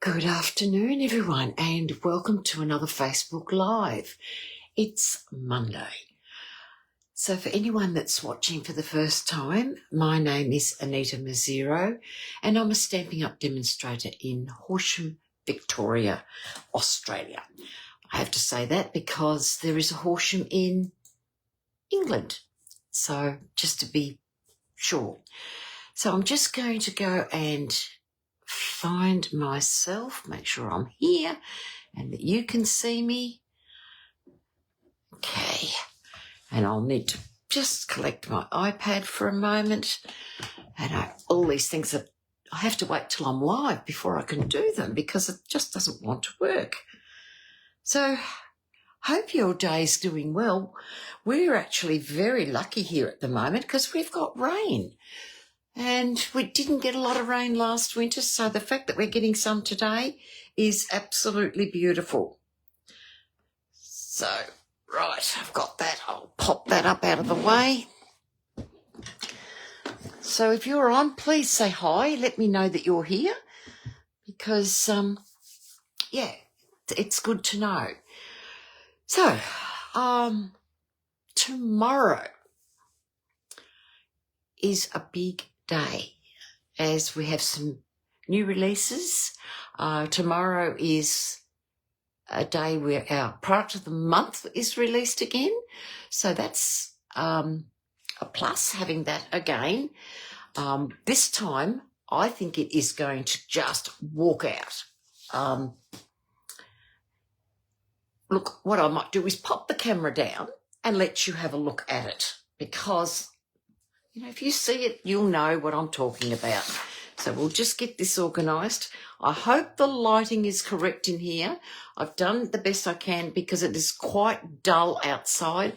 Good afternoon, everyone, and welcome to another Facebook Live. It's Monday. So for anyone that's watching for the first time, my name is Anita Mazzero, and I'm a Stampin' Up demonstrator in Horsham, Victoria, Australia. I have to say that because there is a Horsham in England, so just to be sure. So I'm just going to go and find myself, make sure I'm here and that you can see me. Okay, and I'll need to just collect my iPad for a moment. And all these things that I have to wait till I'm live before I can do them because it just doesn't want to work. So hope your day's doing well. We're actually very lucky here at the moment because we've got rain. And we didn't get a lot of rain last winter, so the fact that we're getting some today is absolutely beautiful. So, right, I've got that. I'll pop that up out of the way. So if you're on, please say hi. Let me know that you're here because, yeah, it's good to know. So, tomorrow is a big day as we have some new releases. Tomorrow is a day where our product of the month is released again. So that's a plus, having that again. This time, I think it is going to just walk out. Look, what I might do is pop the camera down and let you have a look at it because if you see it, you'll know what I'm talking about. So we'll just get this organised. I hope the lighting is correct in here. I've done the best I can because it is quite dull outside.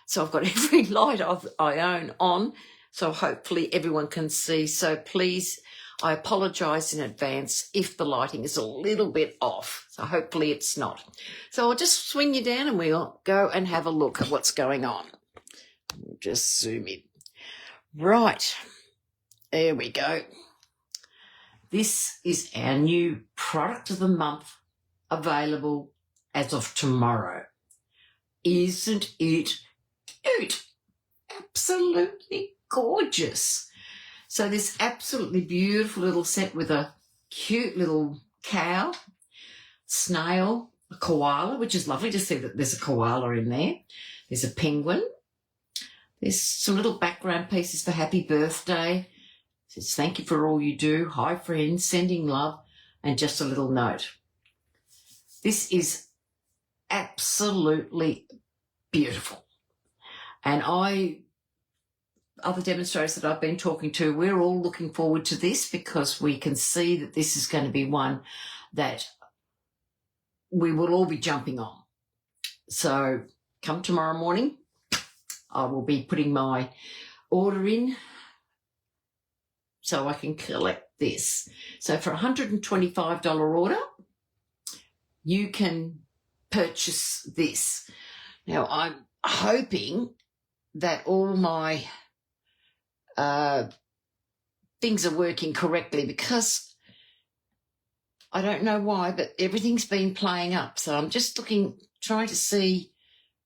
So I've got every light I own on. So hopefully everyone can see. So please, I apologise in advance if the lighting is a little bit off. So hopefully it's not. So I'll just swing you down and we'll go and have a look at what's going on. We'll just zoom in. Right, there we go. This is our new product of the month available as of tomorrow. Isn't it cute? Absolutely gorgeous. So this absolutely beautiful little set with a cute little cow, snail, a koala, which is lovely to see that there's a koala in there. There's a penguin. There's some little background pieces for happy birthday. It says, thank you for all you do. Hi, friends, sending love, and just a little note. This is absolutely beautiful. And other demonstrators that I've been talking to, we're all looking forward to this because we can see that this is going to be one that we will all be jumping on. So come tomorrow morning, I will be putting my order in so I can collect this. So for a $125 order, you can purchase this. Now, I'm hoping that all my things are working correctly because I don't know why, but everything's been playing up. So I'm just trying to see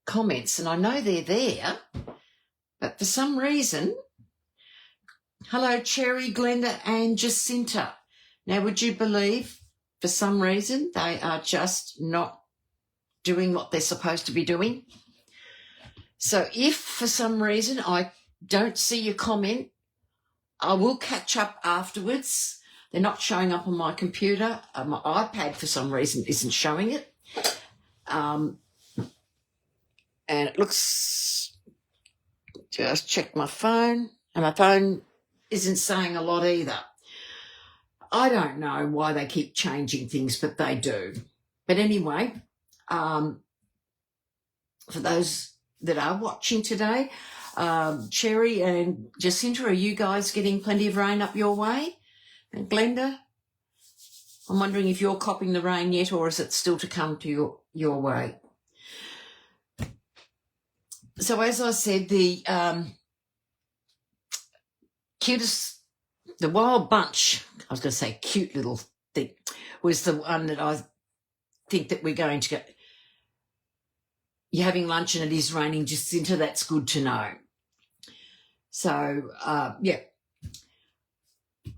comments, and I know they're there, but for some reason, hello Cherry, Glenda and Jacinta. Now would you believe for some reason they are just not doing what they're supposed to be doing? So if for some reason I don't see your comment, I will catch up afterwards. They're not showing up on my computer. My iPad for some reason isn't showing it. And it looks, just check my phone, and my phone isn't saying a lot either. I don't know why they keep changing things, but they do. But anyway, for those that are watching today, Cherry and Jacinta, are you guys getting plenty of rain up your way? And Glenda, I'm wondering if you're copping the rain yet, or is it still to come to your way? So as I said, the cutest, the wild bunch, I was going to say cute little thing, was the one that I think that we're going to go. You're having lunch and it is raining, Jacinta, that's good to know. So, yeah,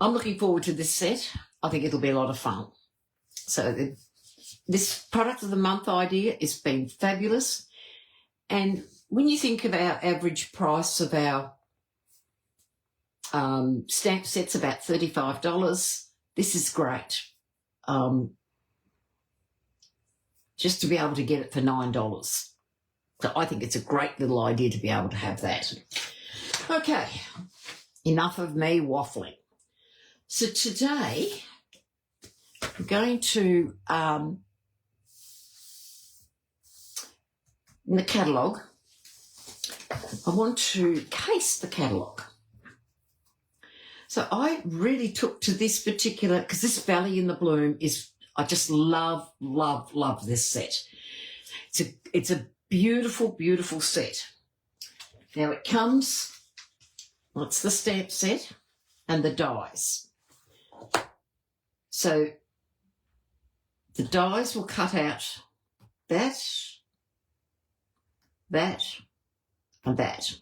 I'm looking forward to this set. I think it'll be a lot of fun. So this product of the month idea has been fabulous. And when you think of our average price of our stamp sets, about $35, this is great. Just to be able to get it for $9. So I think it's a great little idea to be able to have that. Okay, enough of me waffling. So today I'm going to, in the catalogue, I want to case the catalogue. So I really took to this particular, because this Valley in the Bloom is, I just love, love, love this set. It's a beautiful, beautiful set. Now it comes, well, it's the stamp set and the dies. So the dies will cut out that, and that.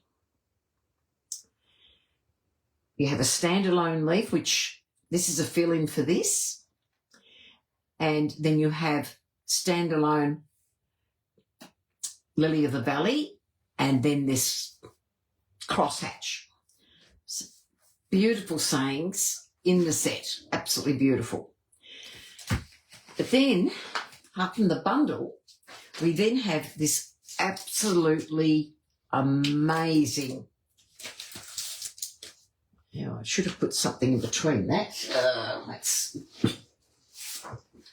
You have a standalone leaf, which this is a fill-in for this. And then you have standalone Lily of the Valley and then this crosshatch. Beautiful sayings in the set, absolutely beautiful. But then, up in the bundle, we then have this absolutely amazing. Now, I should have put something in between that.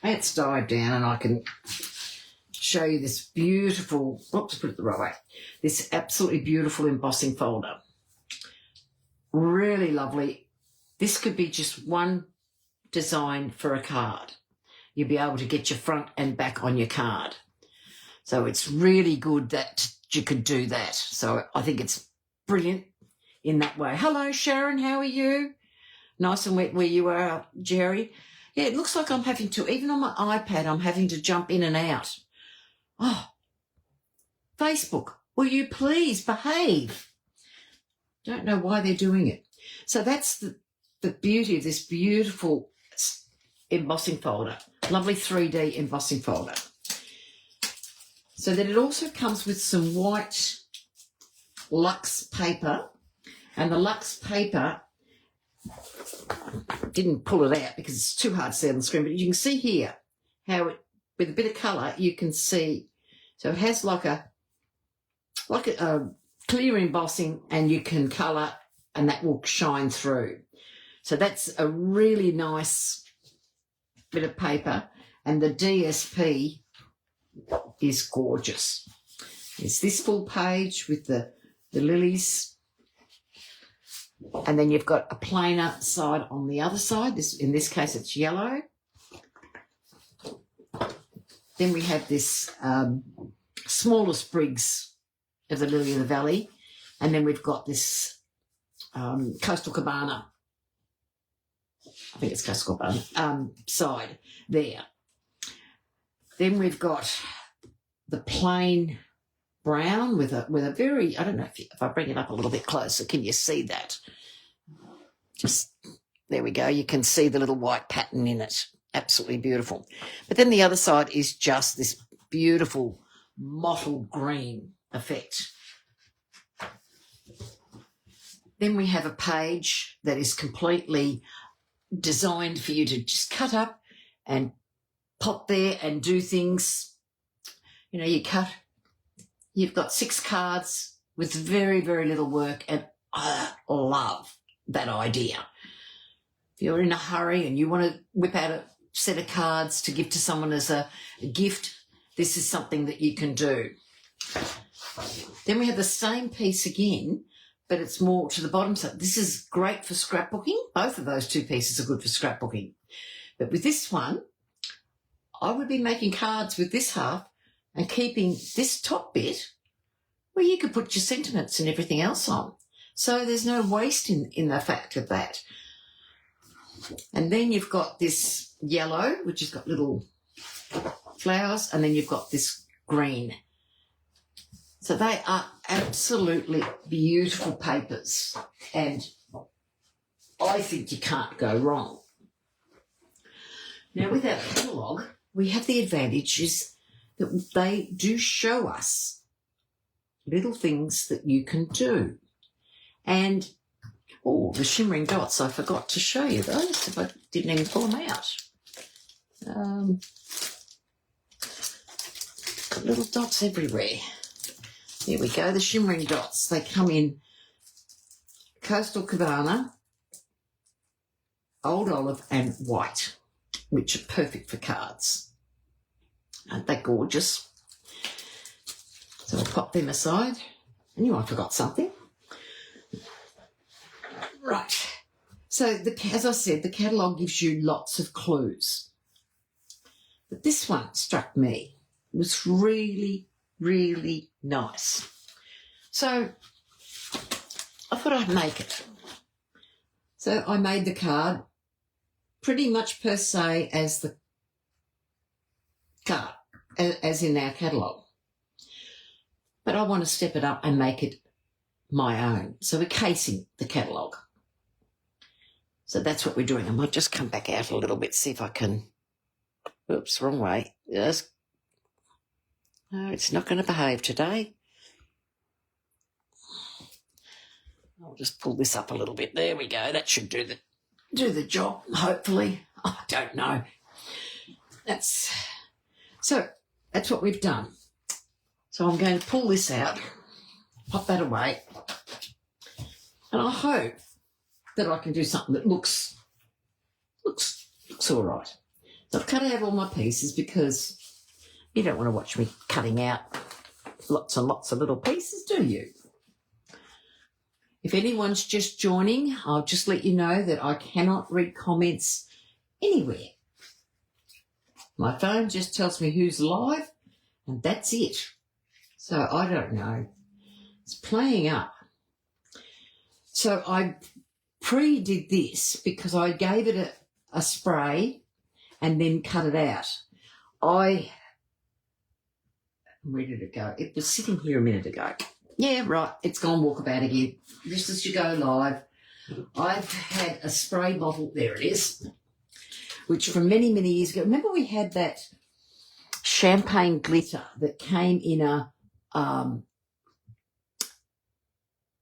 Let's dive down and I can show you this beautiful, oops, put it the right way, this absolutely beautiful embossing folder. Really lovely. This could be just one design for a card. You'll be able to get your front and back on your card. So it's really good that you could do that. So I think it's brilliant in that way. Hello, Sharon, how are you? Nice and wet where you are, Jerry. Yeah, it looks like I'm having to, even on my iPad, I'm having to jump in and out. Oh, Facebook, will you please behave? Don't know why they're doing it. So that's the beauty of this beautiful embossing folder. Lovely 3D embossing folder. So then it also comes with some white luxe paper. And the luxe paper, didn't pull it out because it's too hard to see on the screen, but you can see here how it, with a bit of colour, you can see. So it has like a clear embossing and you can colour and that will shine through. So that's a really nice bit of paper, and the DSP is gorgeous. It's this full page with the lilies, and then you've got a plainer side on the other side. In this case, it's yellow. Then we have this smaller sprigs of the Lily of the Valley, and then we've got this Coastal Cabana. I think it's Coastal Cabana side there. Then we've got the plain brown with a very, I don't know if I bring it up a little bit closer, can you see that? Just, there we go. You can see the little white pattern in it. Absolutely beautiful. But then the other side is just this beautiful mottled green effect. Then we have a page that is completely designed for you to just cut up and pop there and do things. You know, you've got 6 cards with very, very little work, and I love that idea. If you're in a hurry and you want to whip out a set of cards to give to someone as a gift, this is something that you can do. Then we have the same piece again, but it's more to the bottom side. This is great for scrapbooking. Both of those 2 pieces are good for scrapbooking. But with this one, I would be making cards with this half and keeping this top bit where you could put your sentiments and everything else on. So there's no waste in the fact of that. And then you've got this yellow, which has got little flowers, and then you've got this green. So they are absolutely beautiful papers, and I think you can't go wrong. Now, with our catalogue, we have the advantages that they do show us little things that you can do. And, oh, the shimmering dots, I forgot to show you those if I didn't even pull them out. Got little dots everywhere. There we go, the shimmering dots. They come in Coastal Cabana, Old Olive and White, which are perfect for cards. Aren't they gorgeous? So I'll pop them aside. I knew I forgot something. Right. So, as I said, the catalogue gives you lots of clues. But this one struck me. It was really, really nice. So I thought I'd make it. So I made the card pretty much per se as the card, as in our catalogue. But I want to step it up and make it my own. So we're casing the catalogue. So that's what we're doing. I might just come back out a little bit, see if I can... Oops, wrong way. Yes. No, it's not going to behave today. I'll just pull this up a little bit. There we go. That should do the job, hopefully. I don't know. That's what we've done. So I'm going to pull this out, pop that away, and I hope that I can do something that looks all right. So I've cut out all my pieces because you don't want to watch me cutting out lots and lots of little pieces, do you? If anyone's just joining, I'll just let you know that I cannot read comments anywhere. My phone just tells me who's live, and that's it. So I don't know. It's playing up. So I pre-did this because I gave it a spray and then cut it out. Where did it go? It was sitting here a minute ago. Yeah, right, it's gone walkabout again. Just as you go live, I've had a spray bottle, there it is, which from many, many years ago, remember we had that champagne glitter that came in a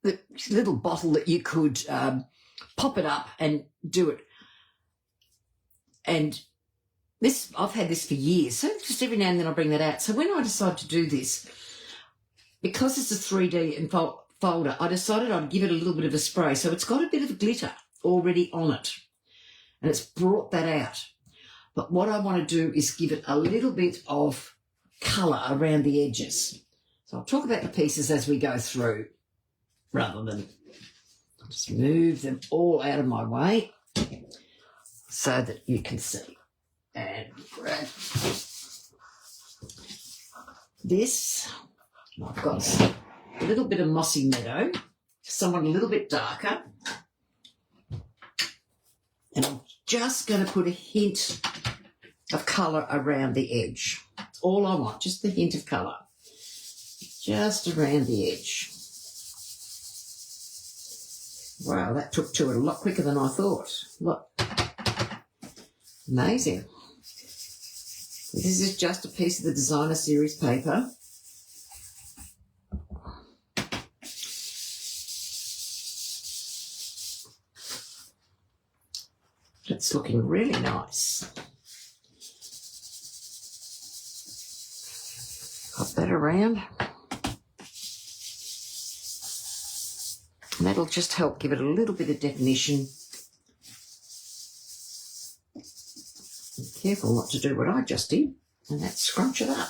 the little bottle that you could pop it up and do it. And this, I've had this for years, so just every now and then I bring that out. So when I decided to do this, because it's a 3D folder, I decided I'd give it a little bit of a spray. So it's got a bit of glitter already on it, and it's brought that out. But what I want to do is give it a little bit of colour around the edges. So I'll talk about the pieces as we go through, rather than just move them all out of my way so that you can see. And grab this. I've got a little bit of Mossy Meadow, someone a little bit darker. And I'm just going to put a hint of colour around the edge. That's all I want, just the hint of colour. Just around the edge. Wow, that took to it a lot quicker than I thought. Look. Amazing. This is just a piece of the designer series paper. It's looking really nice. Pop that around. And that'll just help give it a little bit of definition. Be careful not to do what I just did, and that's scrunch it up.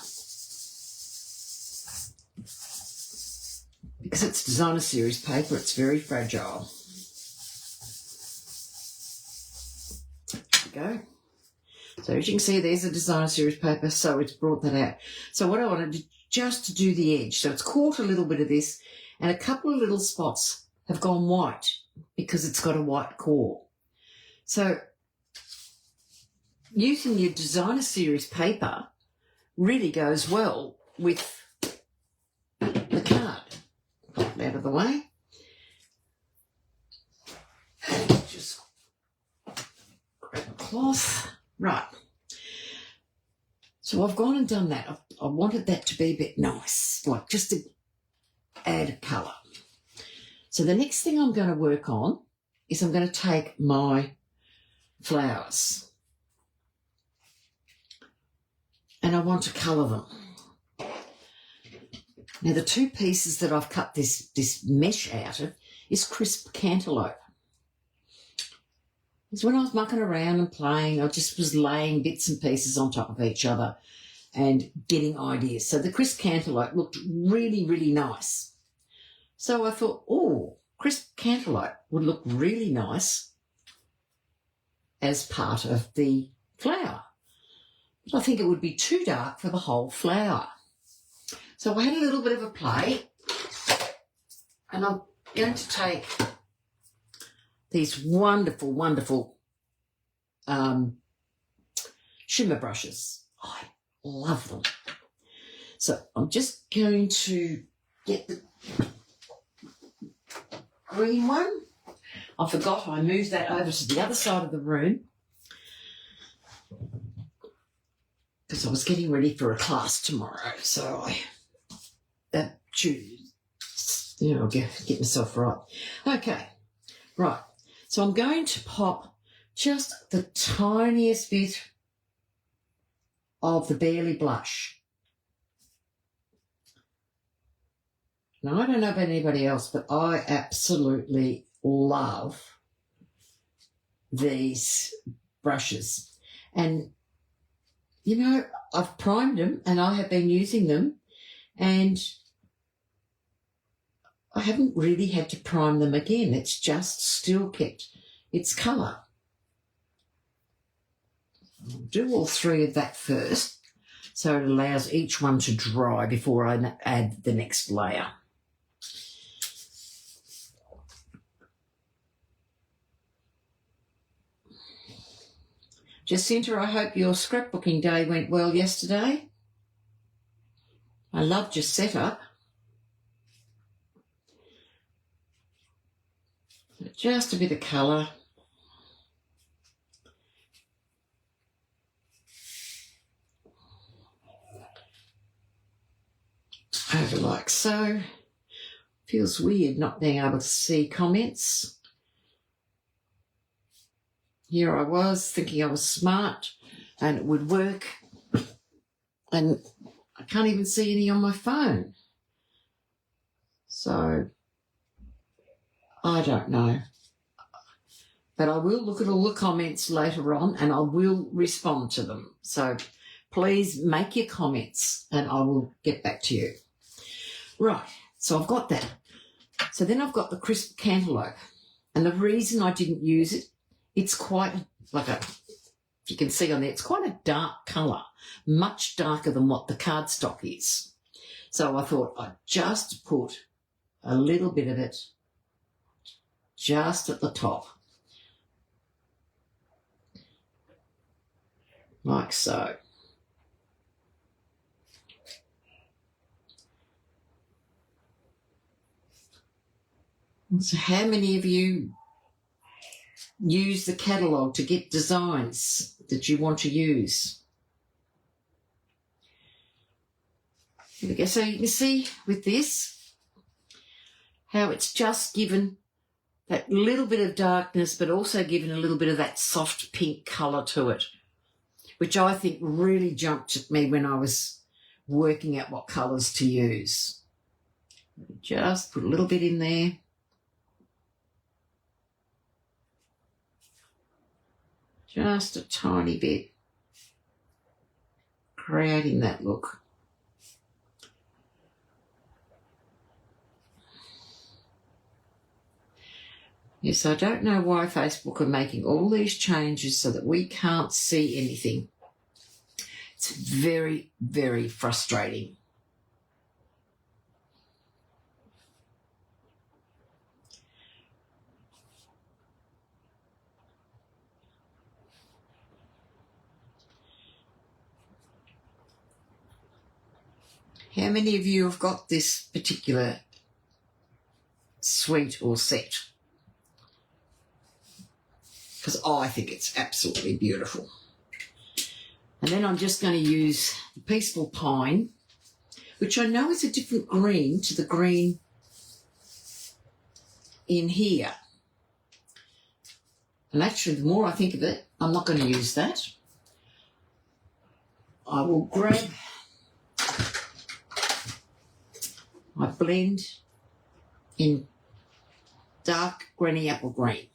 Because it's designer series paper, it's very fragile. Go. So as you can see, there's a designer series paper, so it's brought that out. So what I wanted to just to do the edge, so it's caught a little bit of this, and a couple of little spots have gone white because it's got a white core. So using your designer series paper really goes well with the card. Pop it out of the way. And just grab a cloth. Right. So I've gone and done that. I wanted that to be a bit nice, like just to add colour. So the next thing I'm going to work on is I'm going to take my flowers and I want to colour them. Now the two pieces that I've cut this mesh out of is Crisp Cantaloupe. Because when I was mucking around and playing, I just was laying bits and pieces on top of each other and getting ideas. So the Crisp Cantaloupe looked really, really nice. So I thought, oh, Crisp Cantaloupe would look really nice as part of the flower. But I think it would be too dark for the whole flower. So I had a little bit of a play, and I'm going to take these wonderful, wonderful shimmer brushes. I love them. So I'm just going to get the green one. I forgot I moved that over to the other side of the room because I was getting ready for a class tomorrow. So I'll get myself right. Okay, right. So I'm going to pop just the tiniest bit of the Barely blush. Now, I don't know about anybody else, but I absolutely love these brushes. And, you know, I've primed them and I have been using them, and I haven't really had to prime them again. It's just still kept its colour. I'll do all three of that first, so it allows each one to dry before I add the next layer. Jacinta, I hope your scrapbooking day went well yesterday. I loved your setup. Just a bit of colour. Over like so. Feels weird not being able to see comments. Here I was thinking I was smart and it would work, and I can't even see any on my phone. So I don't know. But I will look at all the comments later on and I will respond to them. So please make your comments and I will get back to you. Right, so I've got that. So then I've got the Crisp Cantaloupe. And the reason I didn't use it, it's quite like you can see on there, it's quite a dark colour, much darker than what the cardstock is. So I thought I'd just put a little bit of it just at the top, like so. So how many of you use the catalogue to get designs that you want to use? Here we go. So you can see with this how it's just given that little bit of darkness, but also given a little bit of that soft pink colour to it, which I think really jumped at me when I was working out what colours to use. Just put a little bit in there. Just a tiny bit, creating that look. Yes, I don't know why Facebook are making all these changes so that we can't see anything. It's very, very frustrating. How many of you have got this particular suite or set? Because I think it's absolutely beautiful. And then I'm just going to use the Peaceful Pine, which I know is a different green to the green in here. And actually, the more I think of it, I'm not going to use that. I will grab my blend in dark granny apple green.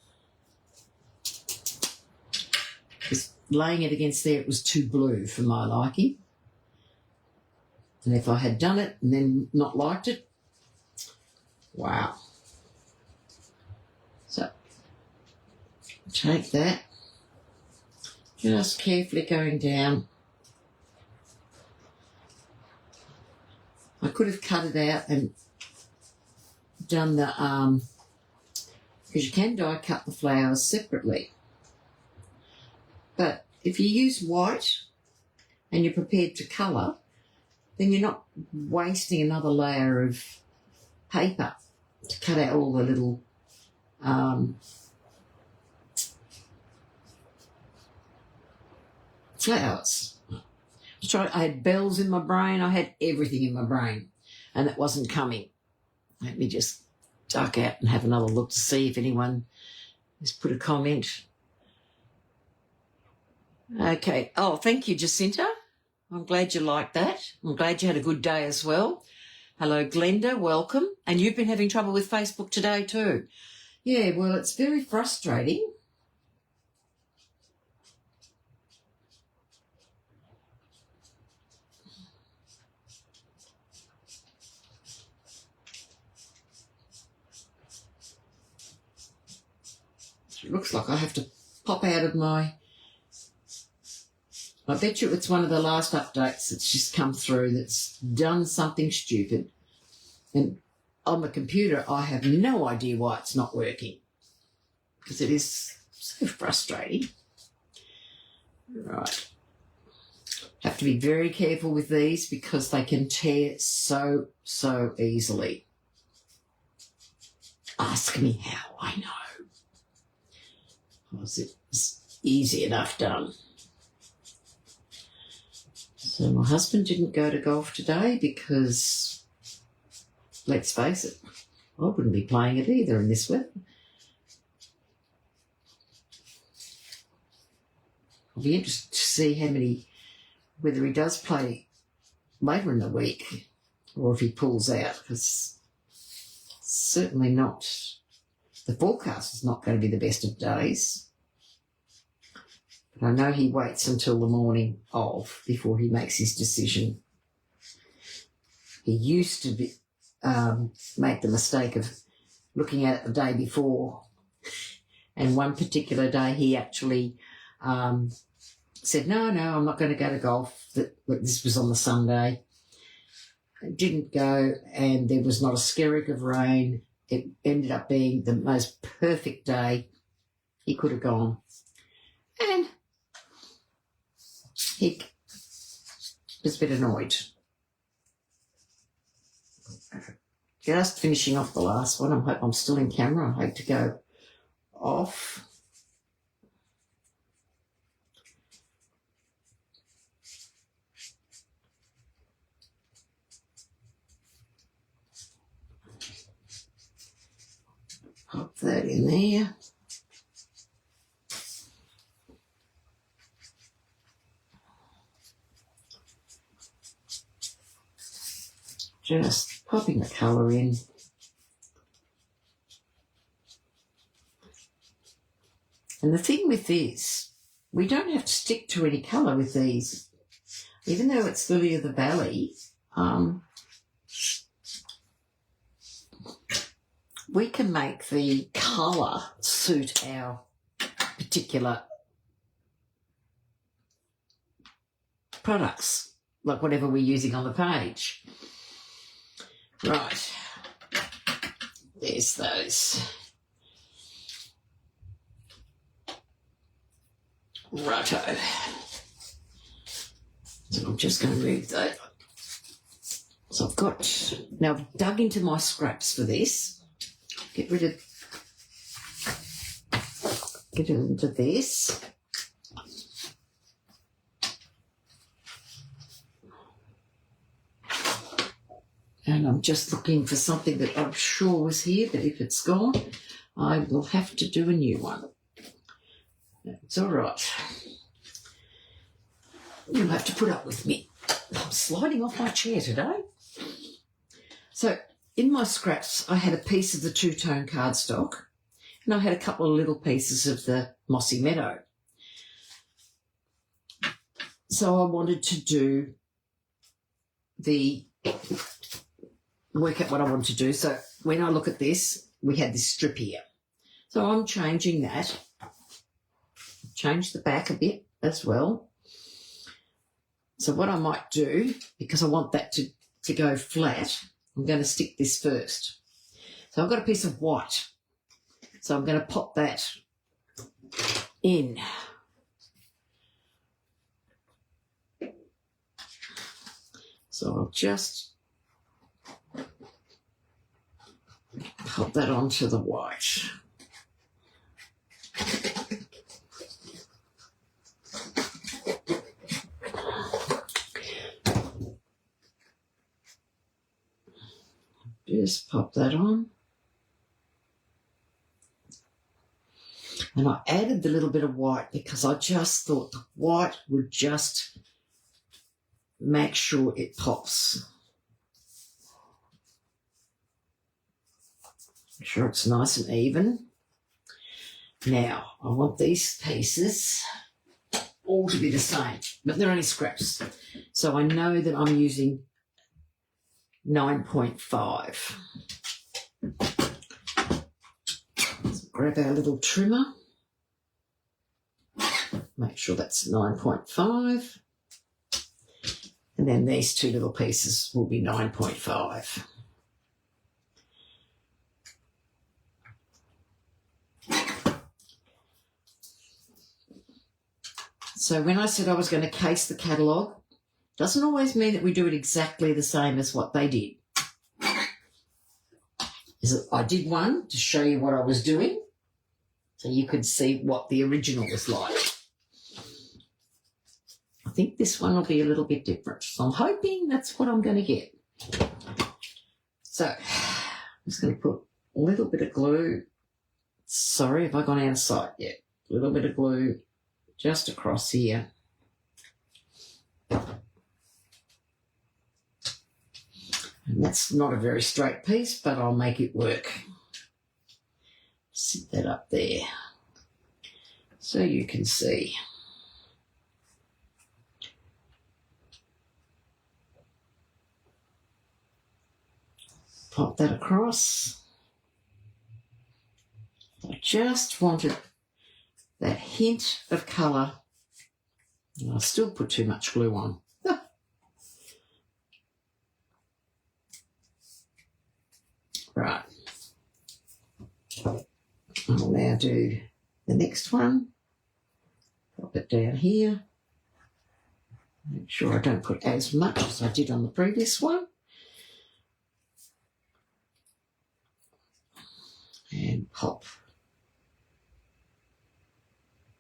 Because laying it against there, it was too blue for my liking. And if I had done it and then not liked it, wow. So, take that, just carefully going down. I could have cut it out and done the, because you can die cut the flowers separately. But if you use white and you're prepared to colour, then you're not wasting another layer of paper to cut out all the little flowers. I had bells in my brain. I had everything in my brain, and it wasn't coming. Let me just duck out and have another look to see if anyone has put a comment. Okay. Oh, thank you, Jacinta. I'm glad you liked that. I'm glad you had a good day as well. Hello, Glenda. Welcome. And you've been having trouble with Facebook today too. Yeah, well, it's very frustrating. It looks like I have to pop out of my... I bet you it's one of the last updates that's just come through that's done something stupid. And on the computer, I have no idea why it's not working, because it is so frustrating. Right. Have to be very careful with these because they can tear so easily. Ask me how, I know. Because it's easy enough done. So my husband didn't go to golf today because, let's face it, I wouldn't be playing it either in this weather. I'll be interested to see whether he does play later in the week or if he pulls out, because certainly not. The forecast is not going to be the best of days. I know he waits until the morning of before he makes his decision. He used to make the mistake of looking at it the day before, and one particular day he actually said, no, I'm not going to go to golf. This was on the Sunday. It didn't go, and there was not a skerrick of rain. It ended up being the most perfect day he could have gone. And he was a bit annoyed. Just finishing off the last one. I hope I'm still in camera. I hate to go off. Pop that in there. Just popping the colour in. And the thing with this, we don't have to stick to any colour with these. Even though it's Lily of the Valley, we can make the colour suit our particular products, like whatever we're using on the page. Right, there's those. Righto. So I'm just going to move that So I've got, now I've dug into my scraps for this. Get into this. And I'm just looking for something that I'm sure was here, but if it's gone, I will have to do a new one. It's all right. You'll have to put up with me. I'm sliding off my chair today. So in my scraps, I had a piece of the two-tone cardstock, and I had a couple of little pieces of the Mossy Meadow. So I wanted to do work out what I want to do. So when I look at this, we had this strip here. So I'm changing that. Change the back a bit as well. So what I might do, because I want that to go flat, I'm going to stick this first. So I've got a piece of white. So I'm going to pop that in. So I'll just pop that onto the white. Just pop that on. And I added the little bit of white because I just thought the white would just make sure it pops. Make sure it's nice and even. Now, I want these pieces all to be the same, but they're only scraps. So I know that I'm using 9.5. Let's grab our little trimmer. Make sure that's 9.5. And then these two little pieces will be 9.5. So when I said I was going to case the catalogue, doesn't always mean that we do it exactly the same as what they did. I did one to show you what I was doing, so you could see what the original was like. I think this one will be a little bit different. So I'm hoping that's what I'm going to get. So I'm just going to put a little bit of glue. Sorry, have I gone out of sight yet? A little bit of glue just across here. And that's not a very straight piece, but I'll make it work. Sit that up there so you can see. Pop that across. I just wanted that hint of colour. And I'll still put too much glue on. Right. I'll now do the next one. Pop it down here. Make sure I don't put as much as I did on the previous one. And pop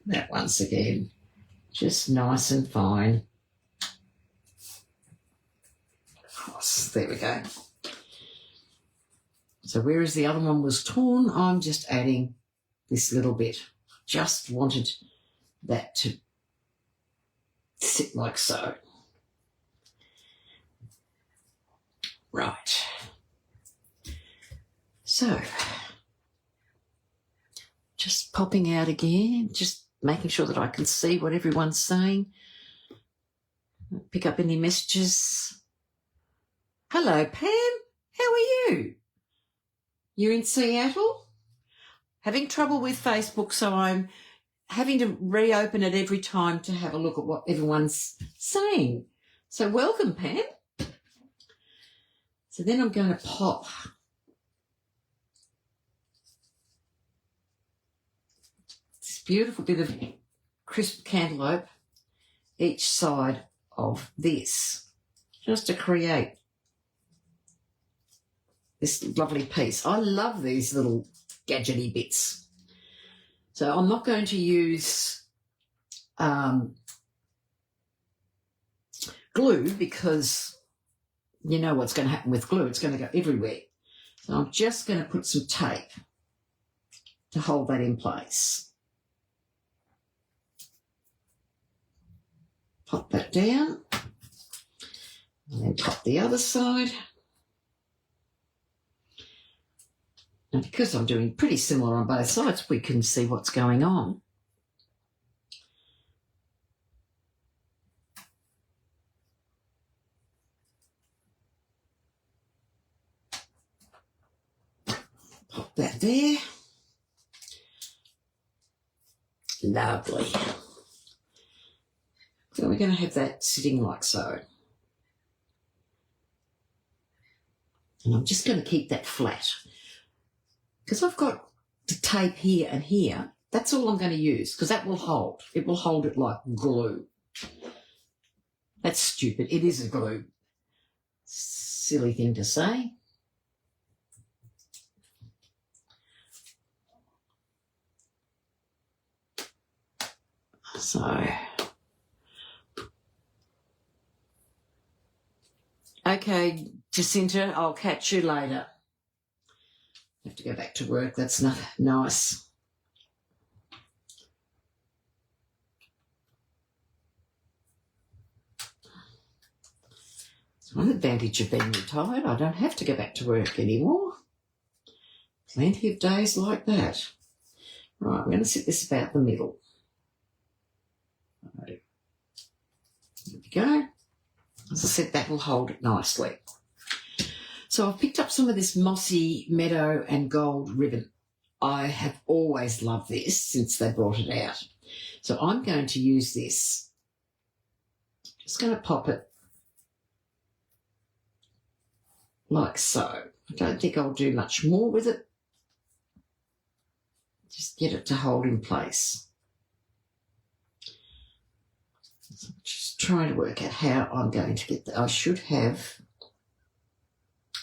that once again, just nice and fine. Across. There we go. So whereas the other one was torn, I'm just adding this little bit. Just wanted that to sit like so. Right. So just popping out again, just making sure that I can see what everyone's saying. Pick up any messages. Hello, Pam. How are you? You're in Seattle? Having trouble with Facebook, so I'm having to reopen it every time to have a look at what everyone's saying. So welcome, Pam. So then I'm going to pop this beautiful bit of Crisp Cantaloupe each side of this, just to create this lovely piece. I love these little gadgety bits. So I'm not going to use glue because you know what's going to happen with glue. It's going to go everywhere. So I'm just going to put some tape to hold that in place. Pop that down. And then pop the other side. And because I'm doing pretty similar on both sides, we can see what's going on. Pop that there. Lovely. So we're going to have that sitting like so. And I'm just going to keep that flat. Because I've got the tape here and here, that's all I'm going to use, because that will hold. It will hold it like glue. That's stupid. It is a glue. Silly thing to say. So, okay, Jacinta, I'll catch you later. I have to go back to work. That's not nice. It's one advantage of being retired. I don't have to go back to work anymore. Plenty of days like that. Right, I'm going to sit this about the middle. Right. There we go. As I said, that will hold it nicely. So I've picked up some of this Mossy Meadow and Gold ribbon. I have always loved this since they brought it out. So I'm going to use this. Just going to pop it like so. I don't think I'll do much more with it. Just get it to hold in place. So I'm just trying to work out how I'm going to get that. I should have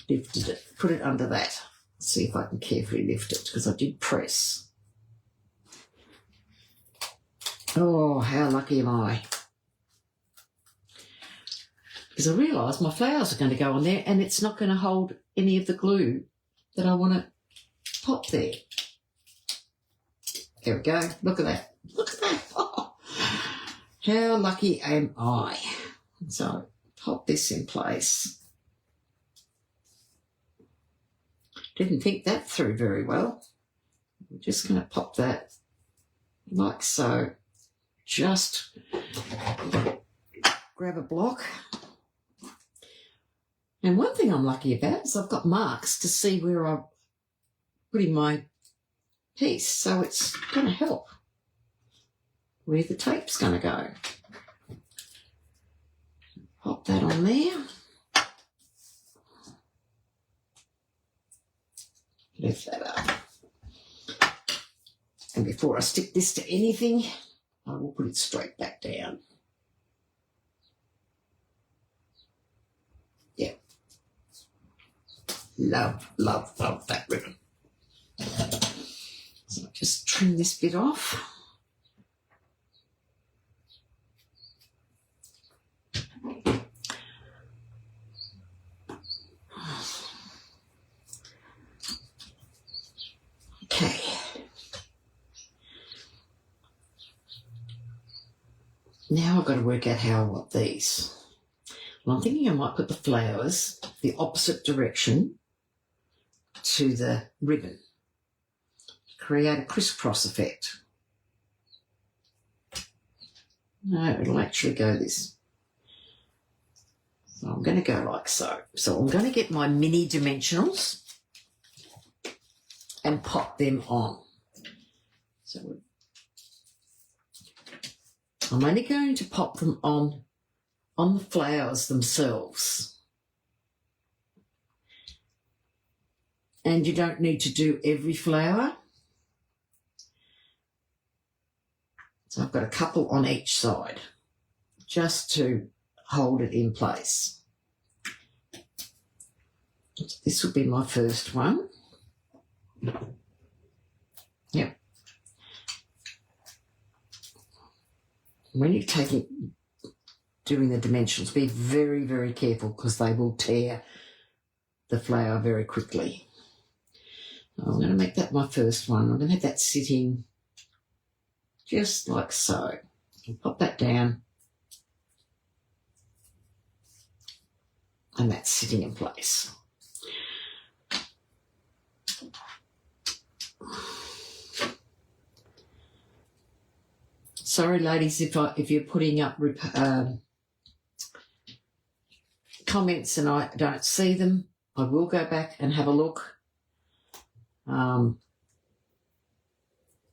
lifted it, put it under that. See if I can carefully lift it, because I did press. Oh, how lucky am I? Because I realised my flowers are going to go on there and it's not going to hold any of the glue that I want to pop there. There we go. Look at that. Look at that. Oh, how lucky am I? So pop this in place. Didn't think that through very well. We're just going to pop that like so. Just grab a block. And one thing I'm lucky about is I've got marks to see where I'm putting my piece, so it's going to help where the tape's going to go. Pop that on there. Lift that up. And before I stick this to anything, I will put it straight back down. Yeah. Love, love, love that ribbon. So I'll just trim this bit off. Okay. Now I've got to work out how I want these. Well, I'm thinking I might put the flowers the opposite direction to the ribbon to create a crisscross effect. No, it'll actually go this. So I'm going to go like so. So I'm going to get my mini dimensionals and pop them on. So I'm only going to pop them on the flowers themselves. And you don't need to do every flower. So I've got a couple on each side just to hold it in place. This will be my first one. Yep. When you're doing the dimensionals, be very, very careful because they will tear the flower very quickly. I'm going to make that my first one. I'm going to have that sitting just like so. I'll pop that down. And that's sitting in place. Sorry, ladies, if you're putting up comments and I don't see them, I will go back and have a look.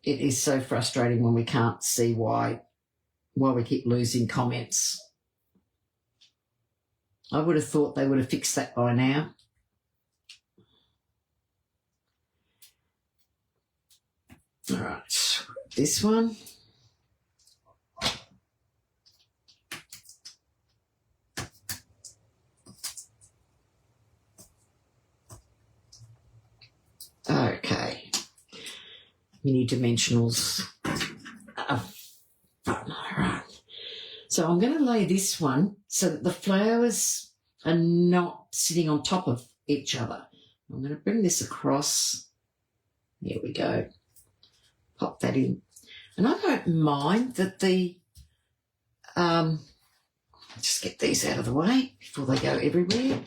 It is so frustrating when we can't see why we keep losing comments. I would have thought they would have fixed that by now. All right, this one. Okay, mini dimensionals. All right. So I'm going to lay this one so that the flowers are not sitting on top of each other. I'm going to bring this across. There we go. Pop that in. And I don't mind that just get these out of the way before they go everywhere.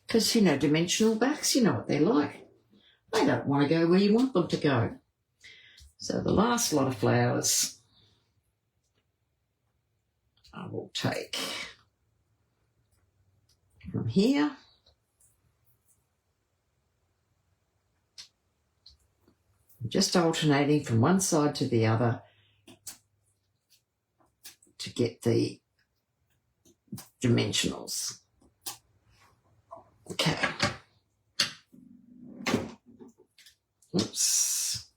Because, you know, dimensional backs, you know what they're like. They don't want to go where you want them to go. So the last lot of flowers I will take from here. Just alternating from one side to the other to get the dimensionals. Okay. Oops.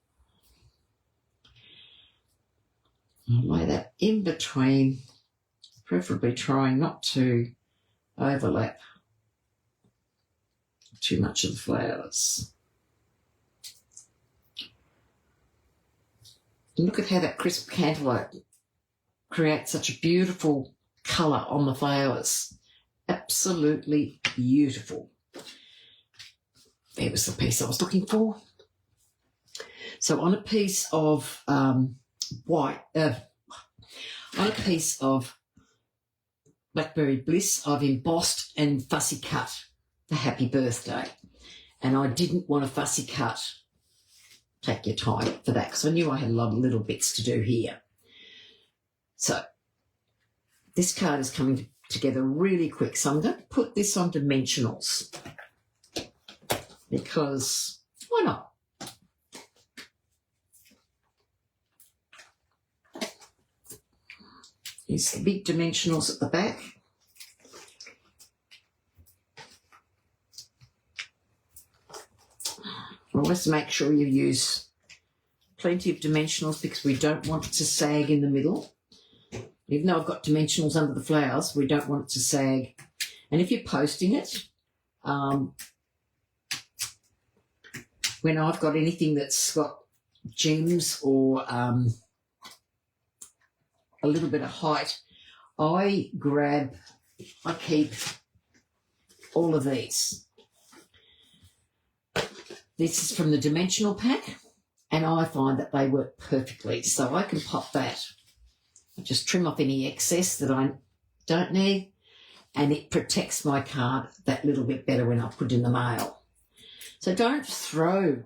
I'll lay that in between, preferably trying not to overlap too much of the flowers. And look at how that Crisp Cantaloupe creates such a beautiful colour on the flowers. Absolutely beautiful. There was the piece I was looking for. So on a piece of Blackberry Bliss, I've embossed and fussy cut the happy birthday. And I didn't want a fussy cut. Take your time for that because I knew I had a lot of little bits to do here. So this card is coming together really quick. So I'm going to put this on dimensionals because why not? Here's the big dimensionals at the back. Always make sure you use plenty of dimensionals because we don't want it to sag in the middle. Even though I've got dimensionals under the flowers, we don't want it to sag. And if you're posting it, when I've got anything that's got gems or a little bit of height, I keep all of these. This is from the dimensional pack, and I find that they work perfectly. So I can pop that. I just trim off any excess that I don't need, and it protects my card that little bit better when I put it in the mail. So don't throw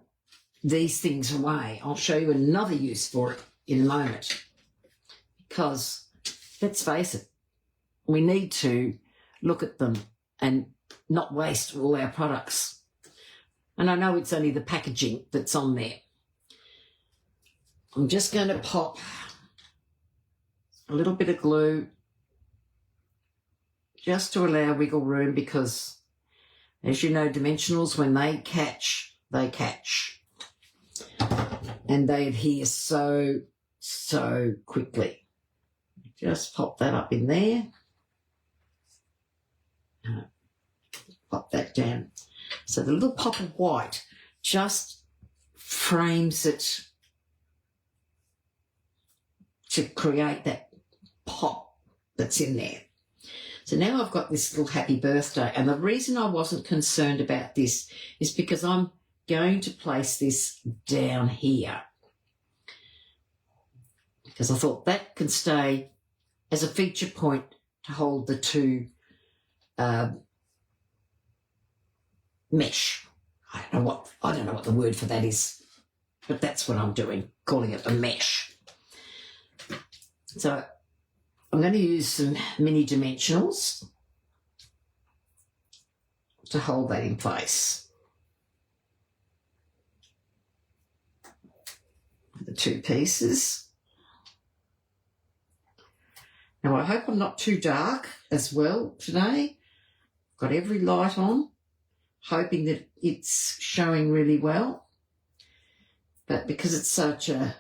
these things away. I'll show you another use for it in a moment. Because, let's face it, we need to look at them and not waste all our products. And I know it's only the packaging that's on there. I'm just going to pop a little bit of glue just to allow wiggle room because, as you know, dimensionals, when they catch, they catch. And they adhere so quickly. Just pop that up in there. Pop that down. So the little pop of white just frames it to create that pop that's in there. So now I've got this little happy birthday, and the reason I wasn't concerned about this is because I'm going to place this down here, because I thought that can stay as a feature point to hold the two mesh. I don't know what the word for that is, but that's what I'm doing, calling it a mesh. So I'm going to use some mini dimensionals to hold that in place. The two pieces. Now I hope I'm not too dark as well today. Got every light on, hoping that it's showing really well. But because it's such a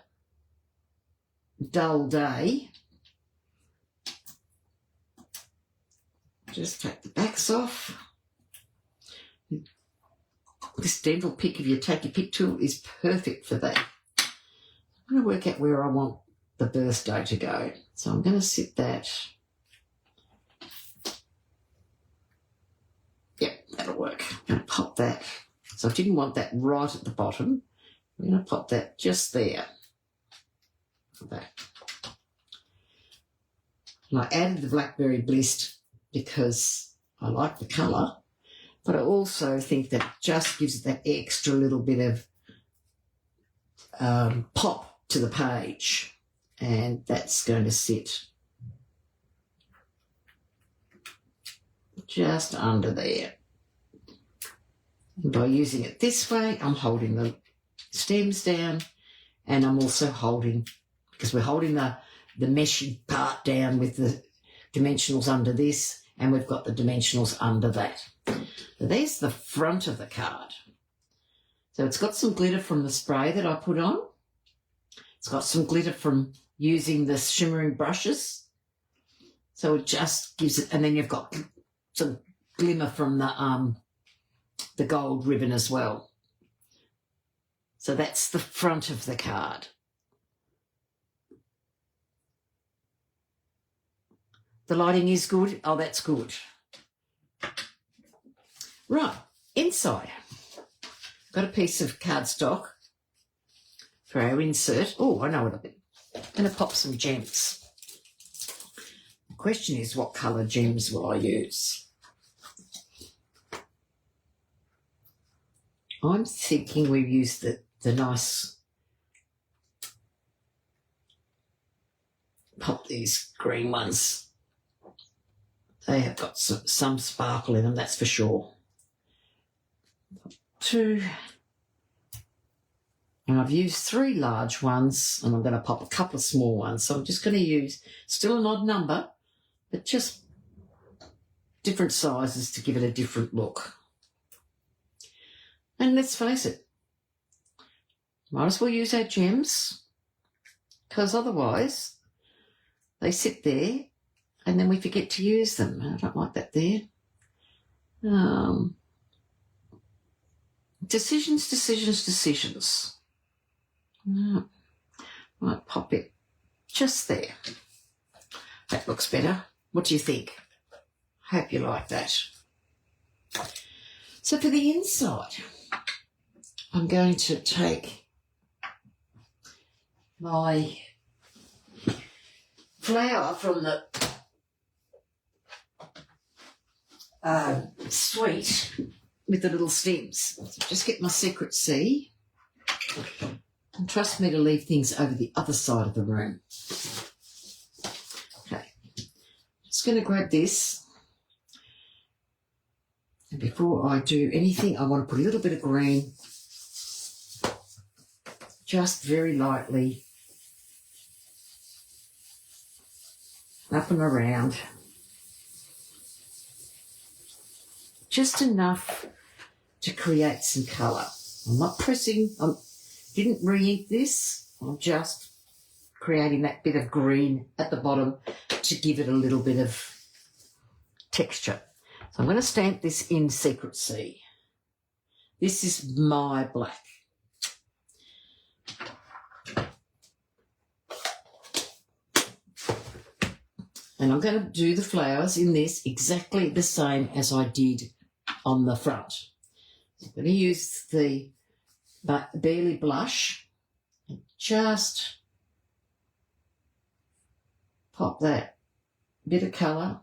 dull day, just take the backs off. This dental pick, if you take your pick tool, is perfect for that. I'm going to work out where I want the birthday to go. So I'm going to sit that. Yep, that'll work. I'm going to pop that. So I didn't want that right at the bottom. I'm going to pop that just there. Like that. And I added the Blackberry Bliss because I like the colour, but I also think that it just gives it that extra little bit of pop to the page, and that's going to sit just under there. And by using it this way, I'm holding the stems down, and I'm also holding, because we're holding the meshy part down with the dimensionals under this, and we've got the dimensionals under that. So there's the front of the card. So it's got some glitter from the spray that I put on. It's got some glitter from using the shimmering brushes. So it just gives it, and then you've got some glimmer from the gold ribbon as well. So that's the front of the card. The lighting is good. Oh, that's good. Right, inside. Got a piece of cardstock for our insert. Oh, I know what I'll do. I'm going to pop some gems. The question is, what colour gems will I use? I'm thinking we use the nice, pop these green ones. They have got some sparkle in them, that's for sure. Two. And I've used 3 large ones, and I'm going to pop a couple of small ones. So I'm just going to use, still an odd number, but just different sizes to give it a different look. And let's face it, might as well use our gems, because otherwise they sit there and then we forget to use them. I don't like that there. Decisions. Might pop it just there. That looks better. What do you think? Hope you like that. So for the inside, I'm going to take my flower from the suite with the little stems. So just get my secret C, and trust me to leave things over the other side of the room. Okay, just going to grab this, and before I do anything, I want to put a little bit of green, just very lightly, up and around. Just enough to create some colour. I'm not pressing, I didn't re-ink this, I'm just creating that bit of green at the bottom to give it a little bit of texture. So I'm going to stamp this in Secret Sea. This is my black. And I'm going to do the flowers in this exactly the same as I did on the front. I'm going to use the Barely Blush and just pop that bit of colour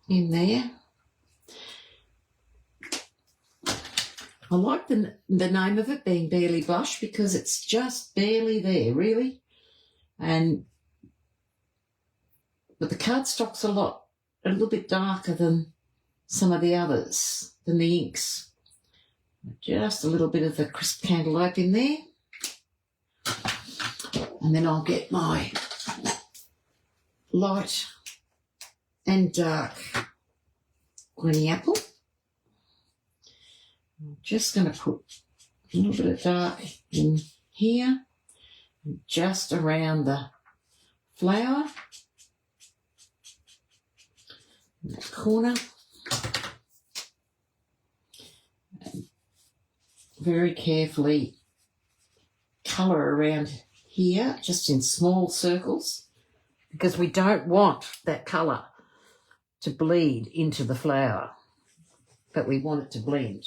in there. I like the name of it being Barely Blush because it's just barely there, really. But the cardstock's a little bit darker than some of the others, than the inks. Just a little bit of the Crisp Cantaloupe in there. And then I'll get my light and dark greeny apple. I'm just going to put a little bit of dark in here, and just around the flower, in that corner. And very carefully colour around here, just in small circles, because we don't want that colour to bleed into the flower, but we want it to blend.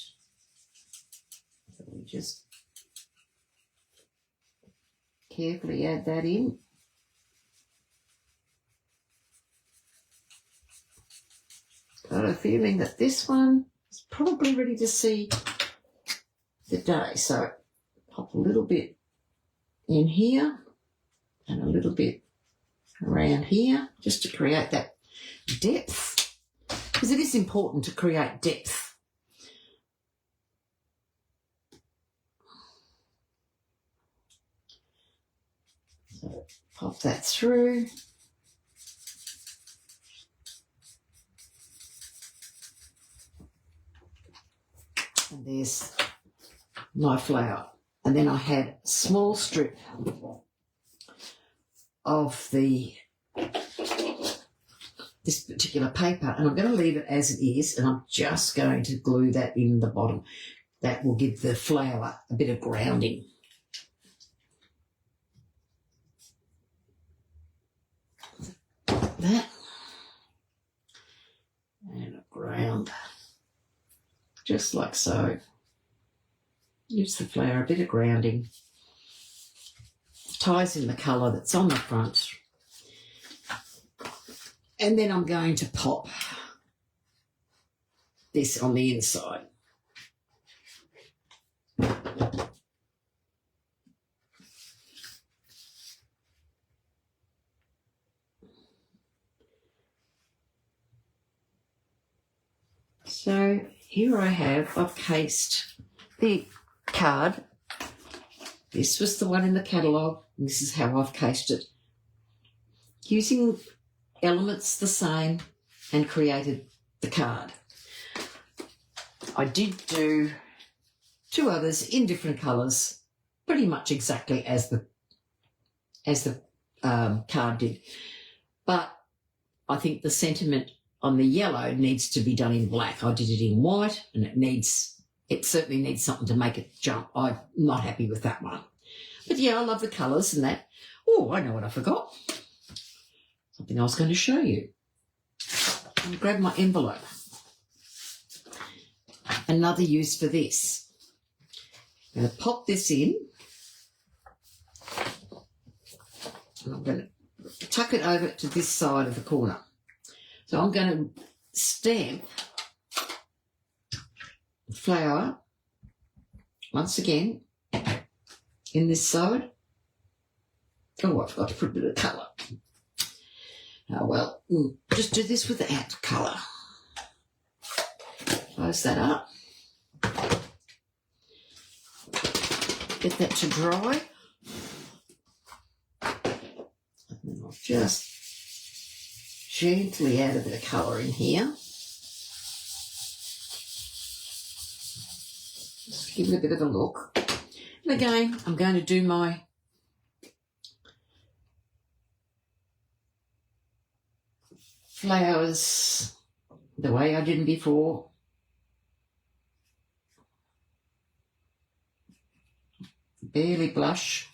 So we just carefully add that in. Got a feeling that this one is probably ready to see the day. So pop a little bit in here and a little bit around here just to create that depth, because it is important to create depth. So pop that through. And there's my flower. And then I had a small strip of this particular paper, and I'm going to leave it as it is, and I'm just going to glue that in the bottom. That will give the flower a bit of grounding. That and a ground, just like so. Gives the flower a bit of grounding, ties in the colour that's on the front, and then I'm going to pop this on the inside. So here I've cased the card. This was the one in the catalogue, and this is how I've cased it. Using elements the same and created the card. I did do two others in different colours, pretty much exactly as the card did. But I think the sentiment on the yellow needs to be done in black. I did it in white, and it certainly needs something to make it jump. I'm not happy with that one. But yeah, I love the colours and that. Oh, I know what I forgot. Something I was going to show you. I'm going to grab my envelope. Another use for this. I'm going to pop this in. And I'm going to tuck it over to this side of the corner. So I'm going to stamp the flower once again in this side. Oh, I forgot to put a bit of colour. Oh, well, just do this without colour. Close that up. Get that to dry. And then I'll just gently add a bit of colour in here. give it a bit of a look. And again, I'm going to do my flowers the way I did them before. Barely blush.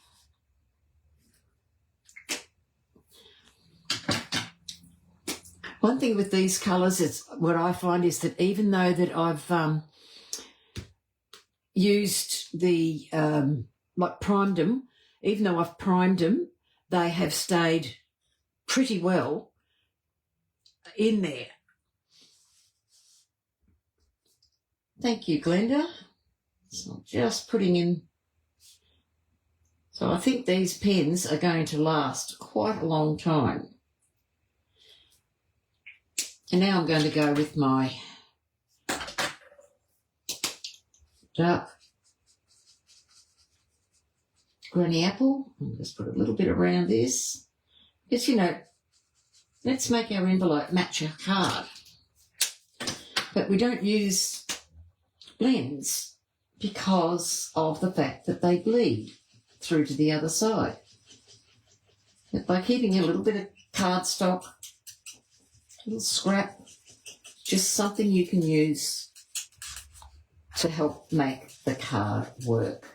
One thing with these colours is what I find is that even though that I've used the, like primed them, even though I've primed them, they have stayed pretty well in there. Thank you, Glenda. So I'm just putting in. So I think these pens are going to last quite a long time. And now I'm going to go with my dark granny apple. I'll just put a little bit around this. Because, you know, let's make our envelope match our card. But we don't use blends because of the fact that they bleed through to the other side. But by keeping a little bit of cardstock, little scrap, just something you can use to help make the card work.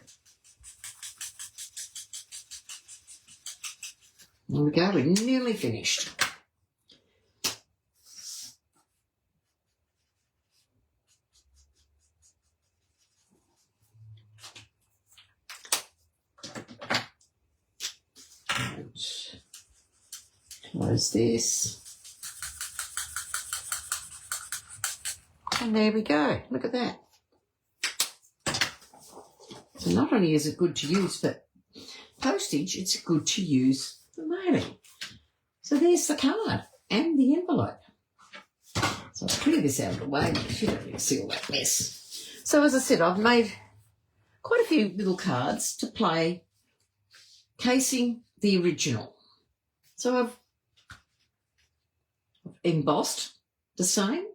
There we go, we're nearly finished. And close this. And there we go. Look at that. So not only is it good to use for postage, it's good to use for mailing. So there's the card and the envelope. So I'll clear this out of the way because you don't need to see all that mess. So as I said, I've made quite a few little cards to play casing the original. So I've embossed the same.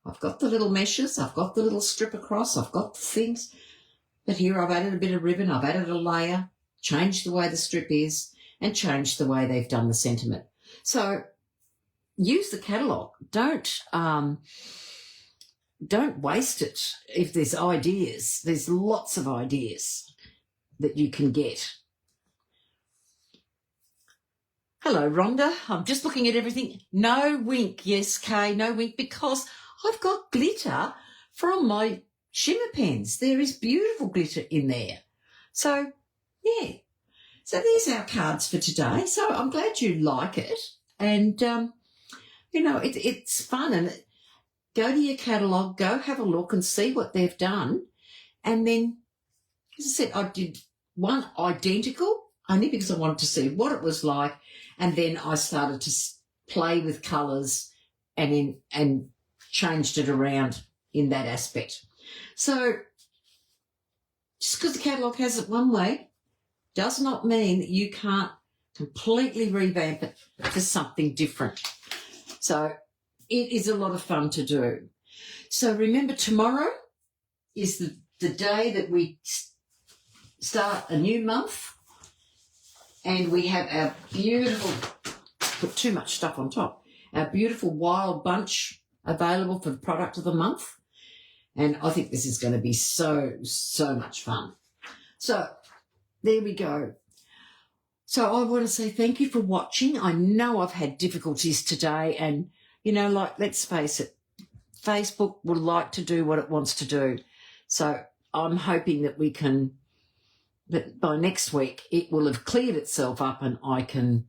I've got the little meshes, I've got the little strip across, I've got the things. But here I've added a bit of ribbon, I've added a layer, changed the way the strip is, and changed the way they've done the sentiment. So use the catalogue. Don't waste it if there's ideas. There's lots of ideas that you can get. Hello, Rhonda. I'm just looking at everything. No wink. Yes, Kay, no wink, because I've got glitter from my shimmer pens. There is beautiful glitter in there. So, yeah. So there's our cards for today. So I'm glad you like it. And, you know, it's fun. And go to your catalogue, go have a look and see what they've done. And then, as I said, I did one identical only because I wanted to see what it was like. And then I started to play with colours and changed it around in that aspect. So just because the catalogue has it one way does not mean that you can't completely revamp it to something different. So it is a lot of fun to do. So remember, tomorrow is the day that we start a new month, and we have our beautiful, put too much stuff on top, our beautiful wild bunch available for the product of the month. And I think this is going to be so much fun. So there we go. So I want to say thank you for watching. I know I've had difficulties today, and, you know, like, let's face it, Facebook will like to do what it wants to do. So I'm hoping that that by next week it will have cleared itself up and I can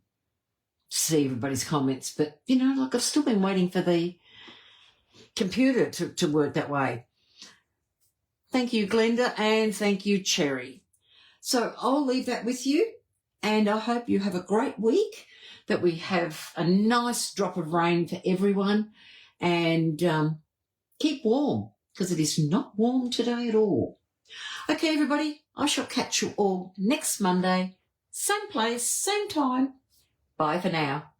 see everybody's comments. But, you know, like, I've still been waiting for the computer to work that way. Thank you, Glenda, and thank you, Cherry. So I'll leave that with you, and I hope you have a great week, that we have a nice drop of rain for everyone, and keep warm, because it is not warm today at all. Okay, everybody, I shall catch you all next Monday, same place, same time. Bye for now.